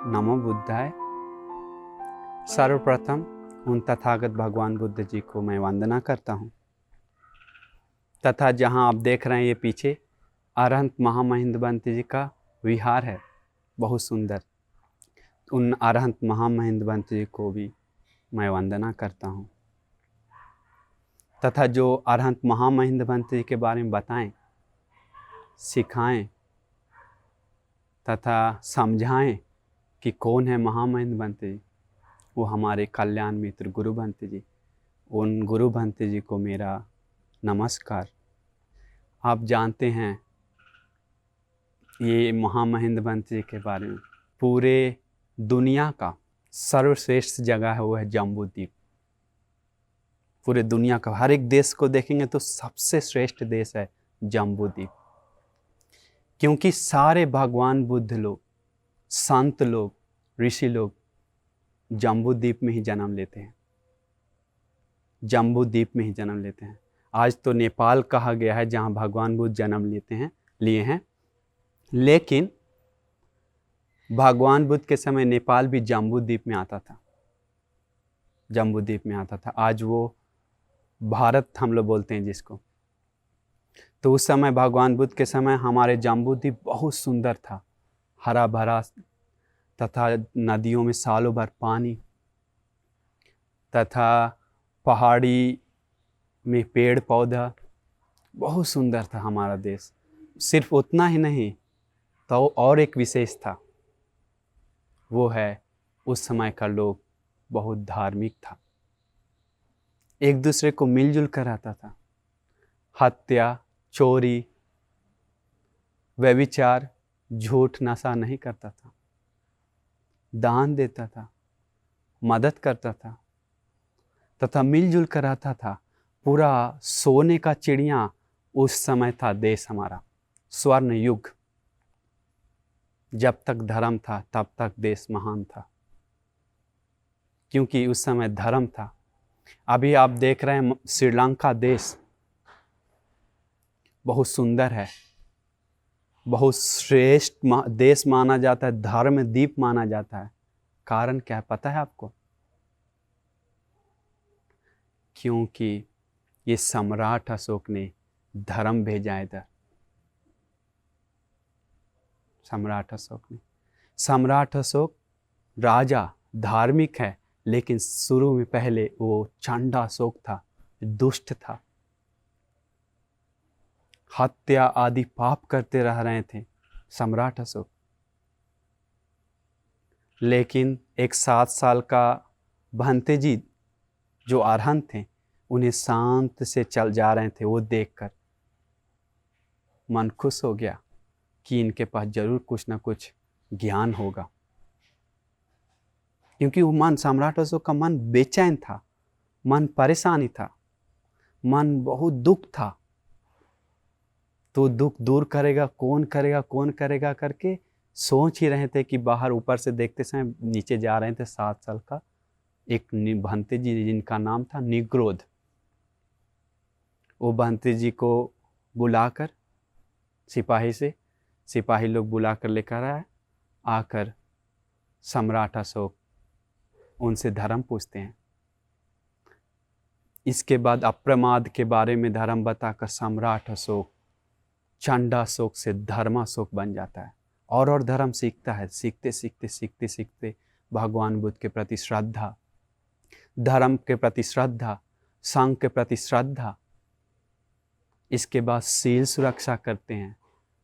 नमो बुद्धाय। सर्वप्रथम उन तथागत भगवान बुद्ध जी को मैं वंदना करता हूँ तथा जहाँ आप देख रहे हैं ये पीछे अरहंत महामहिम बंत जी का विहार है, बहुत सुंदर। उन अरहंत महामहिम बंत जी को भी मैं वंदना करता हूँ तथा जो अरहंत महामहिम बंत जी के बारे में बताएं, सिखाएं तथा समझाएं कि कौन है महामहिम बंत जी, वो हमारे कल्याण मित्र गुरु बंत जी। उन गुरु बंत जी को मेरा नमस्कार। आप जानते हैं ये महामहिम बंत जी के बारे में, पूरे दुनिया का सर्वश्रेष्ठ जगह है वो है जम्बूद्वीप। पूरे दुनिया का हर एक देश को देखेंगे तो सबसे श्रेष्ठ देश है जम्बूद्वीप, क्योंकि सारे भगवान बुद्ध लोग, संत लोग, ऋषि लोग जम्बूद्वीप में ही जन्म लेते हैं, जम्बूद्वीप में ही जन्म लेते हैं। आज तो नेपाल कहा गया है जहाँ भगवान बुद्ध जन्म लिए हैं, लेकिन भगवान बुद्ध के समय नेपाल भी जम्बूद्वीप में आता था, जम्बूद्वीप में आता था। आज वो भारत हम लोग बोलते हैं जिसको। तो उस समय भगवान बुद्ध के समय हमारे जम्बूद्वीप बहुत सुंदर था, हरा भरा तथा नदियों में सालों भर पानी तथा पहाड़ी में पेड़ पौधा, बहुत सुंदर था हमारा देश। सिर्फ उतना ही नहीं तो और एक विशेष था, वो है उस समय का लोग बहुत धार्मिक था, एक दूसरे को मिलजुल कर रहता था। हत्या, चोरी, व्यभिचार, झूठ, नशा नहीं करता था, दान देता था, मदद करता था तथा मिलजुल कर रहता था। पूरा सोने का चिड़िया उस समय था देश हमारा, स्वर्ण युग। जब तक धर्म था तब तक देश महान था, क्योंकि उस समय धर्म था। अभी आप देख रहे हैं श्रीलंका देश बहुत सुंदर है, बहुत श्रेष्ठ देश माना जाता है, धर्म दीप माना जाता है। कारण क्या है पता है आपको? क्योंकि ये सम्राट अशोक ने धर्म भेजा इधर। सम्राट अशोक राजा धार्मिक है, लेकिन शुरू में पहले वो चंडा अशोक था, दुष्ट था, हत्या आदि पाप करते रह रहे थे सम्राट अशोक। लेकिन एक 7 साल का भंते जी जो अरहंत थे, उन्हें शांत से चल जा रहे थे, वो देखकर मन खुश हो गया कि इनके पास जरूर कुछ ना कुछ ज्ञान होगा। क्योंकि वो मन, सम्राट अशोक का मन बेचैन था, मन परेशानी था, मन बहुत दुख था। तो दुख दूर करेगा कौन करेगा करके सोच ही रहे थे कि बाहर ऊपर से देखते समय नीचे जा रहे थे 7 साल का एक भंते जी, जिनका नाम था निग्रोध। वो भंते जी को बुलाकर सिपाही लोग बुलाकर लेकर आए। आकर सम्राट अशोक उनसे धर्म पूछते हैं। इसके बाद अप्रमाद के बारे में धर्म बताकर सम्राट अशोक चंडाशोक से धर्माशोक बन जाता है और धर्म सीखता है। सीखते भगवान बुद्ध के प्रति श्रद्धा, धर्म के प्रति श्रद्धा, संघ के प्रति श्रद्धा। इसके बाद शील सुरक्षा करते हैं।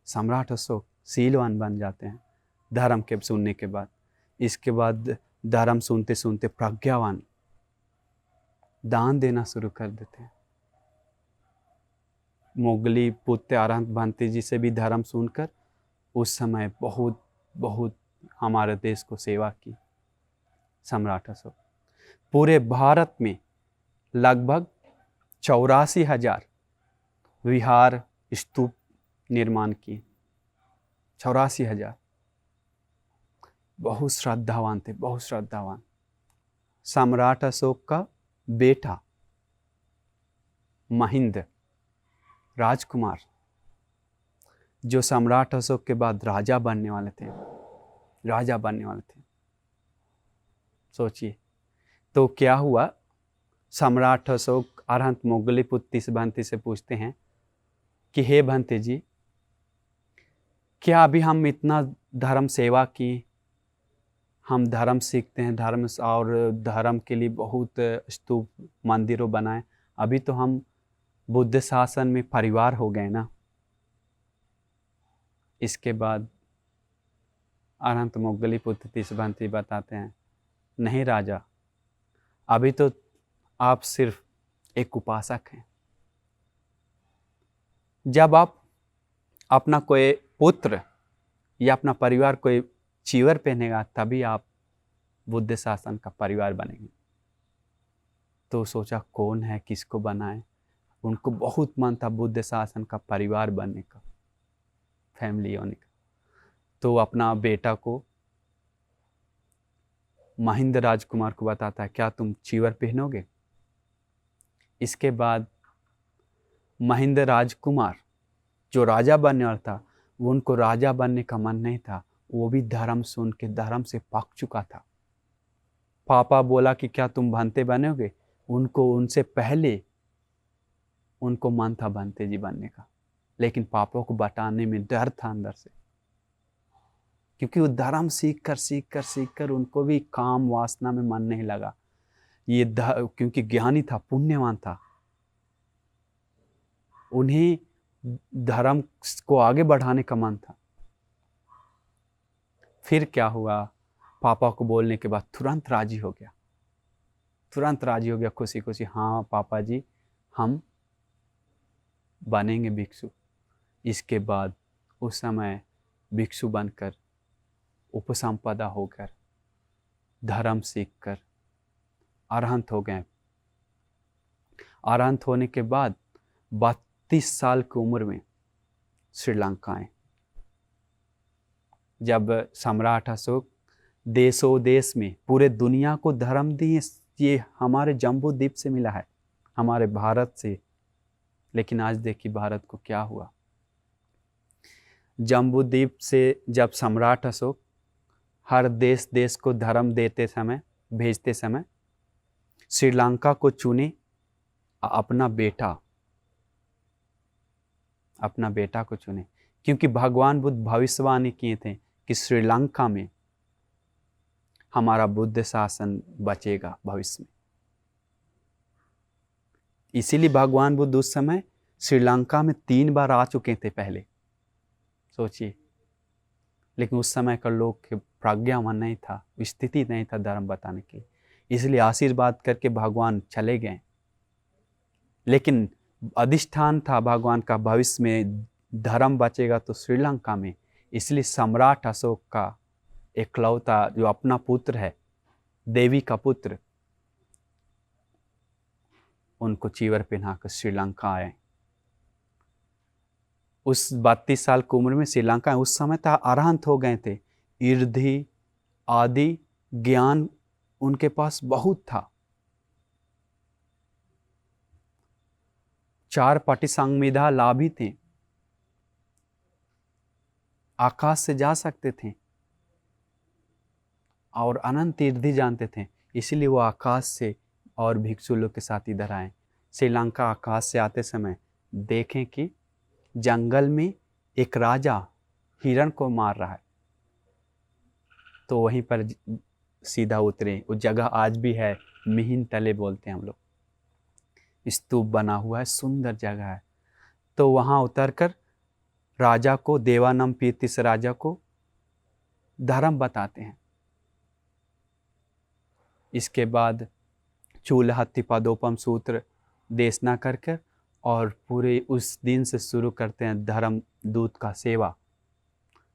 सम्राट अशोक शीलवान बन जाते हैं धर्म के सुनने के बाद। इसके बाद धर्म सुनते सुनते प्रज्ञावान दान देना शुरू कर देते हैं। मोगली पुत्र अरहंत भांति जी से भी धर्म सुनकर उस समय बहुत बहुत हमारे देश को सेवा की सम्राट अशोक। पूरे भारत में लगभग 84,000 विहार स्तूप निर्माण किए। 84,000। बहुत श्रद्धावान थे, बहुत श्रद्धावान। सम्राट अशोक का बेटा महिंद राजकुमार, जो सम्राट अशोक के बाद राजा बनने वाले थे, राजा बनने वाले थे। सोचिए तो क्या हुआ। सम्राट अशोक अरहंत मोगली पुत्र भंते से पूछते हैं कि हे भंते जी, क्या अभी हम इतना धर्म सेवा की, हम धर्म सीखते हैं, धर्म और धर्म के लिए बहुत स्तूप मंदिरों बनाए, अभी तो हम बुद्ध शासन में परिवार हो गए ना। इसके बाद अरहंत मोगली पुत्र तिसभंती बताते हैं, नहीं राजा, अभी तो आप सिर्फ एक उपासक हैं। जब आप अपना कोई पुत्र या अपना परिवार कोई चीवर पहनेगा तभी आप बुद्ध शासन का परिवार बनेंगे। तो सोचा कौन है, किसको बनाए। उनको बहुत मन था बुद्ध शासन का परिवार बनने का, फैमिली होने का। तो अपना बेटा को महिंद राजकुमार को बताता है, क्या तुम चीवर पहनोगे? इसके बाद महिंद राजकुमार जो राजा बनने वाला था, वो उनको राजा बनने का मन नहीं था। वो भी धर्म सुन के धर्म से पक चुका था। पापा बोला कि क्या तुम भंते बनोगे? उनको उनसे पहले उनको मन था भंते जी बनने का, लेकिन पापा को बताने में डर था अंदर से, क्योंकि वो धर्म सीख कर उनको भी काम वासना में मन नहीं लगा। ये क्योंकि ज्ञानी था, पुण्यवान था, उन्हें धर्म को आगे बढ़ाने का मन था। फिर क्या हुआ, पापा को बोलने के बाद तुरंत राजी हो गया, तुरंत राजी हो गया, खुशी खुशी, हाँ पापा जी हम बनेंगे भिक्षु। इसके बाद उस समय भिक्षु बनकर उपसंपदा होकर धर्म सीखकर अरहंत हो गए। अरहंत होने के बाद 32 साल की उम्र में श्रीलंका आए। जब सम्राट अशोक देशों देश में पूरे दुनिया को धर्म दिए, ये हमारे जम्बू द्वीप से मिला है, हमारे भारत से। लेकिन आज देखिए भारत को क्या हुआ। जम्बू द्वीप से जब सम्राट अशोक हर देश देश को धर्म देते समय, भेजते समय, श्रीलंका को चुने अपना बेटा को चुने, क्योंकि भगवान बुद्ध भविष्यवाणी किए थे कि श्रीलंका में हमारा बुद्ध शासन बचेगा भविष्य में। इसीलिए भगवान बुद्ध उस समय श्रीलंका में 3 बार आ चुके थे पहले, सोचिए। लेकिन उस समय का लोग के प्रज्ञावान नहीं था, स्थिति नहीं था धर्म बताने की, इसलिए आशीर्वाद करके भगवान चले गए। लेकिन अधिष्ठान था भगवान का, भविष्य में धर्म बचेगा तो श्रीलंका में। इसलिए सम्राट अशोक का एकलौता जो अपना पुत्र है, देवी का पुत्र, उनको चीवर पहनाकर श्रीलंका आए। उस 32 साल की उम्र में श्रीलंका उस समय था अरहंत हो गए थे। इर्धि आदि ज्ञान उनके पास बहुत था। 4 पाटी संविदा लाभी थे, आकाश से जा सकते थे और अनंत इर्धि जानते थे। इसलिए वो आकाश से और भिक्षु लोग के साथ इधर आए। श्रीलंका आकाश से आते समय देखें कि जंगल में एक राजा हिरण को मार रहा है, तो वहीं पर सीधा उतरे। वो जगह आज भी है, मिहिन तले बोलते हैं हम लोग, स्तूप बना हुआ है, सुंदर जगह है। तो वहाँ उतरकर राजा को, देवानम पीतिस राजा को धर्म बताते हैं। इसके बाद चूलहत्तिपदोपम सूत्र देशना करके और पूरे उस दिन से शुरू करते हैं धर्म दूत का सेवा।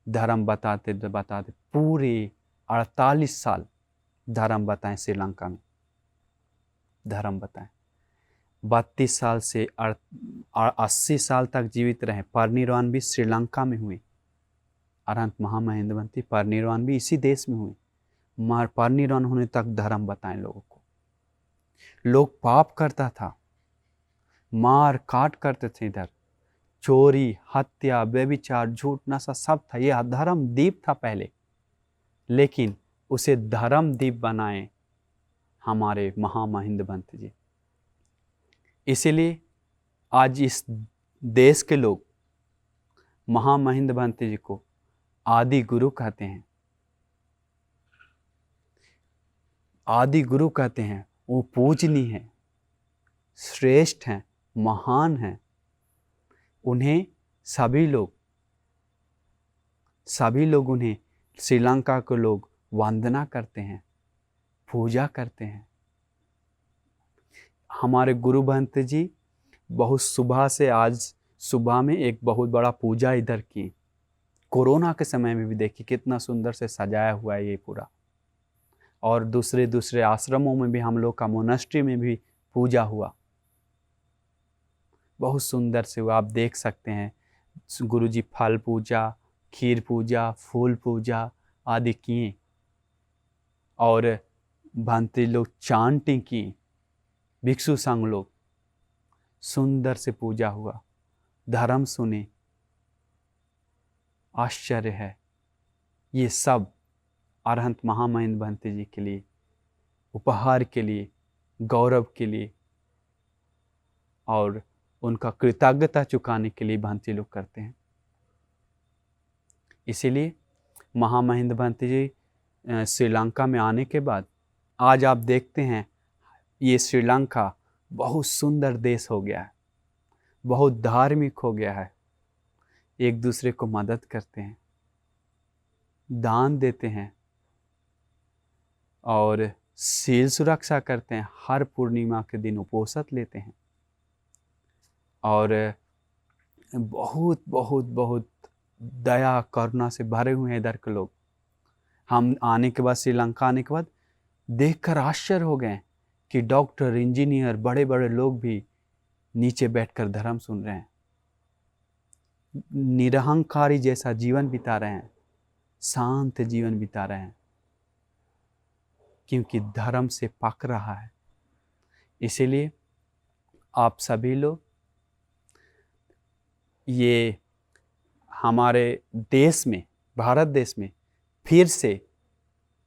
धर्म बताते बताते पूरे 48 साल धर्म बताएं श्रीलंका में, धर्म बताएं। 32 साल से 80 साल तक जीवित रहे। परिनिर्वाण भी श्रीलंका में हुए। अरहंत महामहिमवंती परिनिर्वाण भी इसी देश में हुए। परिनिर्वाण होने तक धर्म बताएं लोगों को। लोग पाप करता था, मार काट करते थे, इधर चोरी, हत्या, व्यभिचार, झूठ, नशा सब था। यह धर्म दीप था पहले, लेकिन उसे धर्म दीप बनाए हमारे महामहिमवंत जी। इसीलिए आज इस देश के लोग महामहिमवंत जी को आदि गुरु कहते हैं। आदि गुरु कहते हैं। वो पूजनीय हैं, श्रेष्ठ हैं, महान हैं। उन्हें सभी लोग उन्हें श्रीलंका के लोग वंदना करते हैं, पूजा करते हैं। हमारे गुरु महंत जी बहुत सुबह से, आज सुबह में एक बहुत बड़ा पूजा इधर की। कोरोना के समय में भी देखिए कितना सुंदर से सजाया हुआ है ये पूरा। और दूसरे आश्रमों में भी, हम लोग का मोनास्ट्री में भी पूजा हुआ, बहुत सुंदर से हुआ। आप देख सकते हैं गुरुजी फल पूजा, खीर पूजा, फूल पूजा आदि किए और भांति लोग चांटिंग की, भिक्षु संघ लोग, सुंदर से पूजा हुआ, धर्म सुने। आश्चर्य है। ये सब अरहंत महामहिमवंत जी के लिए, उपहार के लिए, गौरव के लिए और उनका कृतज्ञता चुकाने के लिए भांति लोग करते हैं। इसीलिए महामहिमवंत जी श्रीलंका में आने के बाद आज आप देखते हैं ये श्रीलंका बहुत सुंदर देश हो गया है, बहुत धार्मिक हो गया है। एक दूसरे को मदद करते हैं, दान देते हैं और सील सुरक्षा करते हैं। हर पूर्णिमा के दिन उपोषित लेते हैं और बहुत बहुत बहुत दया करुणा से भरे हुए हैं इधर के लोग। हम आने के बाद, श्रीलंका आने के बाद देखकर आश्चर्य हो गए कि डॉक्टर, इंजीनियर, बड़े बड़े लोग भी नीचे बैठकर धर्म सुन रहे हैं, निरहंकारी जैसा जीवन बिता रहे हैं, शांत जीवन बिता रहे हैं, क्योंकि धर्म से पक रहा है। इसीलिए आप सभी लोग ये हमारे देश में, भारत देश में फिर से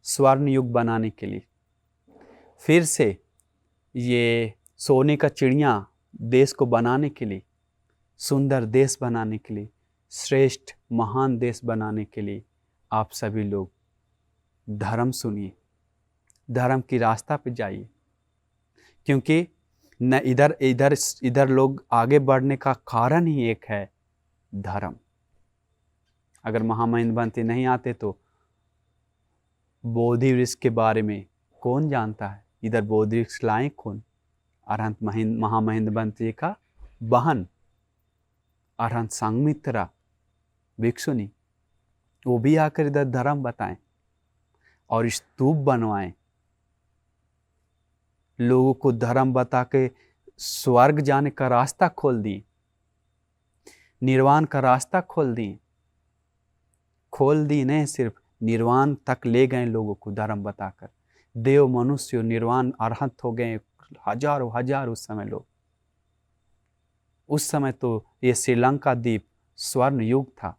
स्वर्ण युग बनाने के लिए, फिर से ये सोने का चिड़िया देश को बनाने के लिए, सुंदर देश बनाने के लिए, श्रेष्ठ महान देश बनाने के लिए आप सभी लोग धर्म सुनिए, धर्म की रास्ता पे जाइए। क्योंकि न इधर लोग आगे बढ़ने का कारण ही एक है, धर्म। अगर महामहिमवंत नहीं आते तो बोधि वृक्ष के बारे में कौन जानता है? इधर बोधि वृक्ष लाए कौन? अरहंत महामहिमवंत जी का बहन अरहंत संघमित्रा भिक्षुनी, वो भी आकर इधर धर्म बताएं और स्तूप बनवाएं, लोगों को धर्म बता के स्वर्ग जाने का रास्ता खोल दी, निर्वाण का रास्ता खोल दी नहीं, सिर्फ निर्वाण तक ले गए लोगों को धर्म बताकर। देव मनुष्य निर्वाण अरहंत हो गए हजारों उस समय लोग। उस समय तो ये श्रीलंका द्वीप स्वर्ण युग था,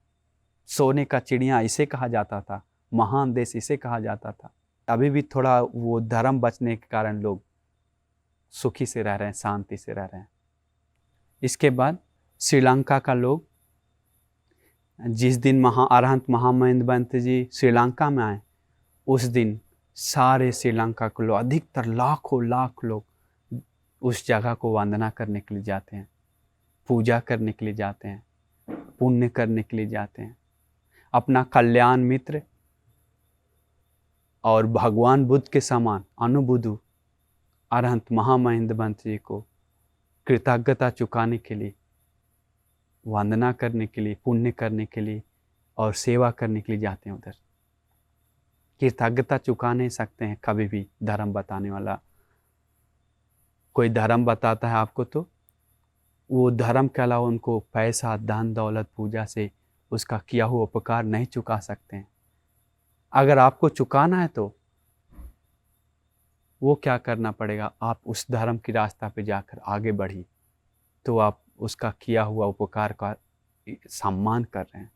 सोने का चिड़िया इसे कहा जाता था, महान देश इसे कहा जाता था। अभी भी थोड़ा वो धर्म बचने के कारण लोग सुखी से रह रहे हैं, शांति से रह रहे हैं। इसके बाद श्रीलंका का लोग, जिस दिन अरहंत महामहिमवंत जी श्रीलंका में आए, उस दिन सारे श्रीलंका के लोग, अधिकतर लाख लोग उस जगह को वंदना करने के लिए जाते हैं, पूजा करने के लिए जाते हैं, पुण्य करने के लिए जाते हैं। अपना कल्याण मित्र और भगवान बुद्ध के समान अनुबुद्धू अरहंत महामहिम भंत जी को कृतज्ञता चुकाने के लिए, वंदना करने के लिए, पुण्य करने के लिए और सेवा करने के लिए जाते हैं उधर। कृतज्ञता चुका नहीं सकते हैं कभी भी। धर्म बताने वाला कोई धर्म बताता है आपको तो वो धर्म के अलावा उनको पैसा, धन दौलत, पूजा से उसका किया हुआ उपकार नहीं चुका सकते हैं। अगर आपको चुकाना है तो वो क्या करना पड़ेगा, आप उस धर्म की रास्ता पे जाकर आगे बढ़िए, तो आप उसका किया हुआ उपकार का सम्मान कर रहे हैं।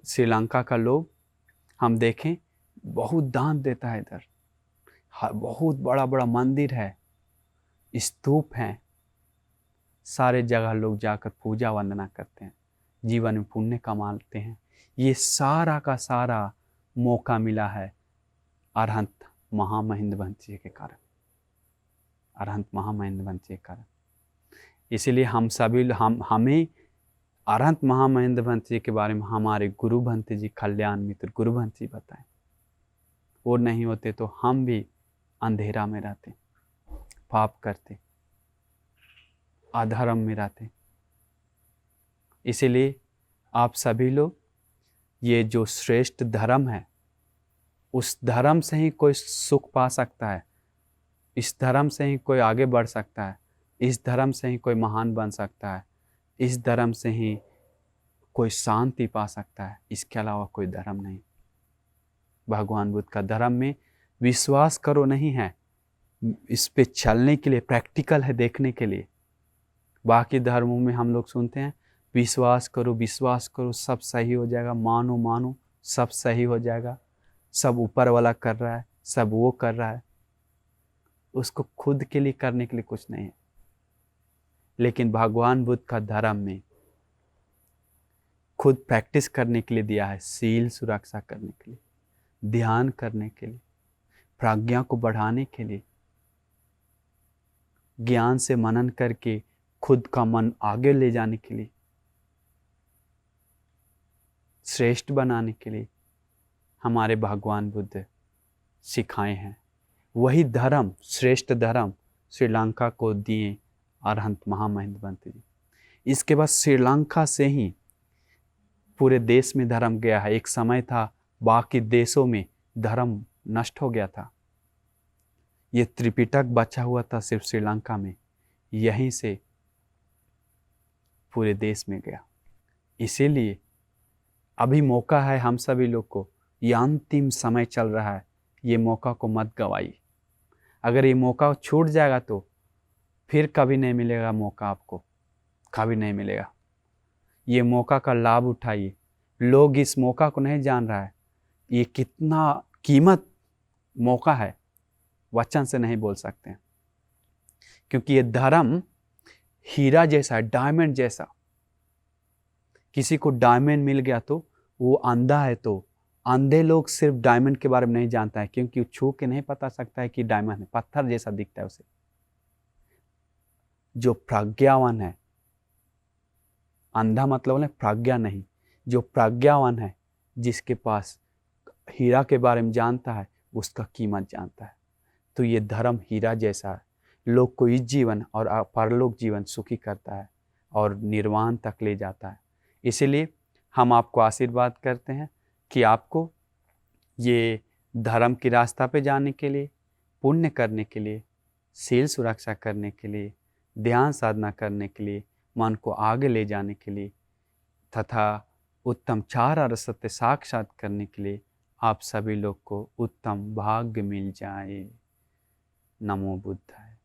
श्रीलंका का लोग हम देखें बहुत दान देता है इधर। बहुत बड़ा बड़ा मंदिर है, स्तूप हैं, सारे जगह लोग जाकर पूजा वंदना करते हैं, जीवन में पुण्य कमाते हैं। ये सारा का सारा मौका मिला है अरहंत महामहिम भंत जी के कारण, अरहंत महामहिम भंत जी के कारण। इसीलिए हमें अरहंत महामहिम भंत जी के बारे में हमारे गुरु भंत जी, कल्याण मित्र गुरु भंत जी बताएं। वो नहीं होते तो हम भी अंधेरा में रहते, पाप करते, अधर्म में रहते। इसीलिए आप सभी लोग ये जो श्रेष्ठ धर्म है, उस धर्म से ही कोई सुख पा सकता है, इस धर्म से ही कोई आगे बढ़ सकता है, इस धर्म से ही कोई महान बन सकता है, इस धर्म से ही कोई शांति पा सकता है। इसके अलावा कोई धर्म नहीं। भगवान बुद्ध का धर्म में विश्वास करो नहीं है, इस पे चलने के लिए, प्रैक्टिकल है देखने के लिए। बाकी धर्मों में हम लोग सुनते हैं विश्वास करो सब सही हो जाएगा, मानो सब सही हो जाएगा, सब ऊपर वाला कर रहा है, सब वो कर रहा है। उसको खुद के लिए करने के लिए कुछ नहीं है। लेकिन भगवान बुद्ध का धर्म में खुद प्रैक्टिस करने के लिए दिया है, सील सुरक्षा करने के लिए, ध्यान करने के लिए, प्रज्ञा को बढ़ाने के लिए, ज्ञान से मनन करके खुद का मन आगे ले जाने के लिए, श्रेष्ठ बनाने के लिए हमारे भगवान बुद्ध सिखाए हैं। वही धर्म, श्रेष्ठ धर्म श्रीलंका को दिए अरहंत महामहिम भंत जी। इसके बाद श्रीलंका से ही पूरे देश में धर्म गया है। एक समय था बाकी देशों में धर्म नष्ट हो गया था, ये त्रिपिटक बचा हुआ था सिर्फ श्रीलंका में, यहीं से पूरे देश में गया। इसीलिए अभी मौका है हम सभी लोग को, ये अंतिम समय चल रहा है, ये मौका को मत गवाइए। अगर ये मौका छूट जाएगा तो फिर कभी नहीं मिलेगा मौका, आपको कभी नहीं मिलेगा। ये मौका का लाभ उठाइए। लोग इस मौका को नहीं जान रहा है, ये कितना कीमत मौका है, वचन से नहीं बोल सकते हैं। क्योंकि ये धर्म हीरा जैसा है, डायमंड जैसा। किसी को डायमंड मिल गया तो वो अंधा है, तो अंधे लोग सिर्फ डायमंड के बारे में नहीं जानता है, क्योंकि वो छू के नहीं पता सकता है कि डायमंड है, पत्थर जैसा दिखता है उसे। जो प्रज्ञावान है, अंधा मतलब है प्रज्ञा नहीं, जो प्रज्ञावान है, जिसके पास हीरा के बारे में जानता है, उसका कीमत जानता है। तो ये धर्म हीरा जैसा है, लोग को इस जीवन और परलोक जीवन सुखी करता है और निर्वाण तक ले जाता है। इसीलिए हम आपको आशीर्वाद करते हैं कि आपको ये धर्म की रास्ता पे जाने के लिए, पुण्य करने के लिए, शील सुरक्षा करने के लिए, ध्यान साधना करने के लिए, मन को आगे ले जाने के लिए तथा उत्तम चार आर्य सत्य साक्षात करने के लिए आप सभी लोग को उत्तम भाग्य मिल जाए। नमो बुद्धाय।